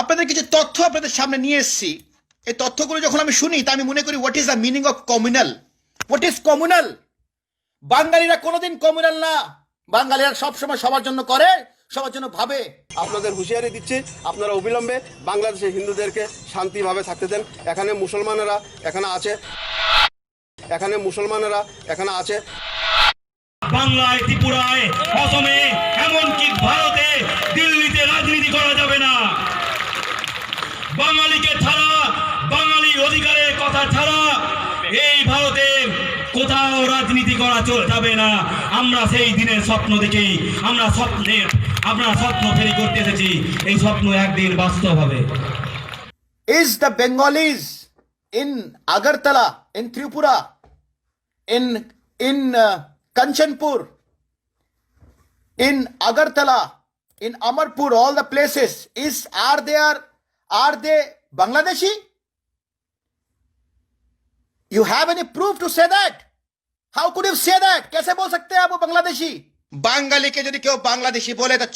আপনাদের কিছু তথ্য আপনাদের সামনে নিয়ে এসেছি। এই তথ্যগুলো যখন আমি শুনি তা আমি মনে করি what is the meaning of communal. What is communal? বাঙালিরা কোনোদিন কমিউনাল না। বাঙালিরা সবসময় সবার জন্য করে, সবার জন্য ভাবে। আপনাদের হুঁশিয়ারি দিচ্ছি, আপনারা অবিলম্বে বাংলাদেশের হিন্দুদেরকে শান্তিভাবে থাকতে দেন। এখানে মুসলমানেরা এখানে আছে বাংলায়, ত্রিপুরায়, অসমে, এমনকি ভারতে, দিল্লিতে রাজনীতি করা যাবে না। বাঙালিকে ছাড়া, বাঙালি অধিকারের কথা ছাড়া এই ভারতে কোথাও রাজনীতি করা যাবে না। আমরা সেই দিনের স্বপ্ন দেখেই আমরা স্বপ্ন ফেরি করতে এসেছি। এই স্বপ্ন একদিন বাস্তব হবে। Is the Bengalis in Agartala, in Tripura, in Kanchanpur, in Agartala, in Amarpur, all the places, are they Bangladeshi? You have any proof to say that? How could you say that? कैसे बोल सकते हैं आप वो बांग्लादेशी? বাঙালিকে যদি কেউ বাংলাদেশি বলে তা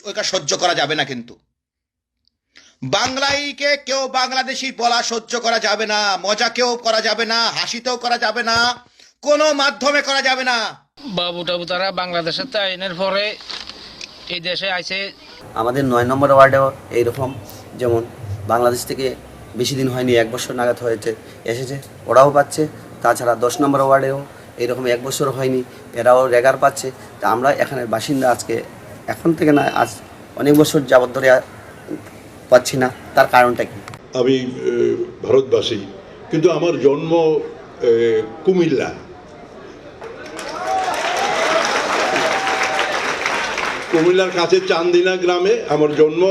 ওইটা সহ্য করা যাবে না। কিন্তু বাংলাইকে কেউ বাংলাদেশি বলা সহ্য করা যাবে না। মজাকেও করা যাবে না, হাসিতেও করা যাবে না, কোনো মাধ্যমে করা যাবে না। বাবু টাবু তারা বাংলাদেশের আইনের পরে এই দেশে আইছে। আমাদের 9 নম্বর ওয়ার্ডেও এইরকম, যেমন বাংলাদেশ থেকে বেশি দিন হয়নি, 1 বছর নাগাদ এসেছে, ওরাও পাচ্ছে। তাছাড়া 10 নম্বর ওয়ার্ডেও এইরকম 1 বছর হয়নি, এরাও রেগার পাচ্ছে। তা আমরা এখানের বাসিন্দা আজকে এখন থেকে না, আজ অনেক বছর যাবত ধরে পাচ্ছি না। তার কারণটা কি? আমি ভারতবাসী, কিন্তু আমার জন্ম কুমিল্লা। কুমিল্লার কাছে চান্দিনা গ্রামে আমার জন্ম।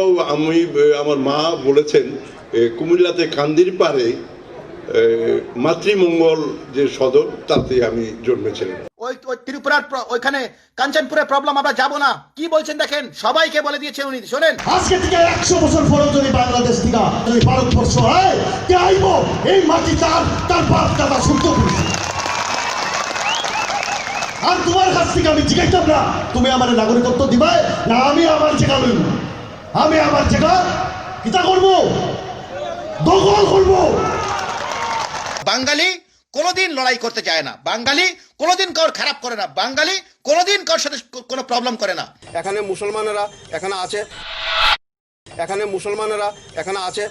আমার মা বলেছেন কুমিল্লাতে কান্দির পারে মাতৃমঙ্গল যে সদর, তাতে আমি জন্মেছিলাম। ওই ত্রিপুরার ওইখানে কাঞ্চনপুরের প্রবলেম আমরা যাব না। কি বলছেন দেখেন, সবাইকে বলে দিয়েছেন উনি। শোনেন, আজকে থেকে 100 বছর পরে যদি বাংলাদেশ থেকে যদি ভারতবর্ষ হয়, কে আইব এই মাটি তার বাপ দাদা শুদ্ধ করছে। আর তোমার কাছ থেকে আমি জিজ্ঞাসা না, তুমি আমার নাগরিকত্ব দিবে না আমি আমার জায়গা লইব? আমি আমার জায়গা কিতা করবো? দখল করবো। বাঙালি কোনোদিন লড়াই করতে চায় না। বাঙালি কোনোদিন কারোর খারাপ করে না। বাঙালি কোনোদিন কারোর সাথে কোনো প্রবলেম করে না। এখানে মুসলমানেরা এখানে আছে।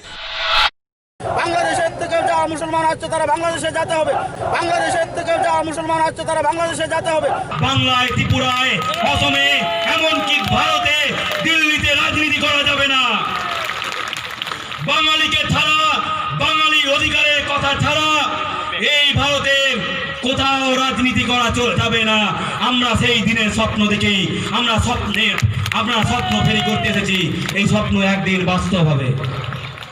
বাংলাদেশের থেকে যারা মুসলমান আছে তারা বাংলাদেশে যেতে হবে। বাংলাদেশের থেকে যারা মুসলমান আছে তারা বাংলাদেশে যেতে হবে। বাংলায়, ত্রিপুরায়, অসমে, এমনকি ভারতে, দিল্লিতে রাজনীতি করা যাবে না। বাঙালিকে ছাড়া, বাঙালি অধিকারের কথা ছাড়া এই ভারতে কোথাও রাজনীতি করা যাবে না। আমরা সেই দিনের স্বপ্ন দেখেই আমরা স্বপ্ন ফেরি করতে এসেছি। এই স্বপ্ন একদিন বাস্তব হবে।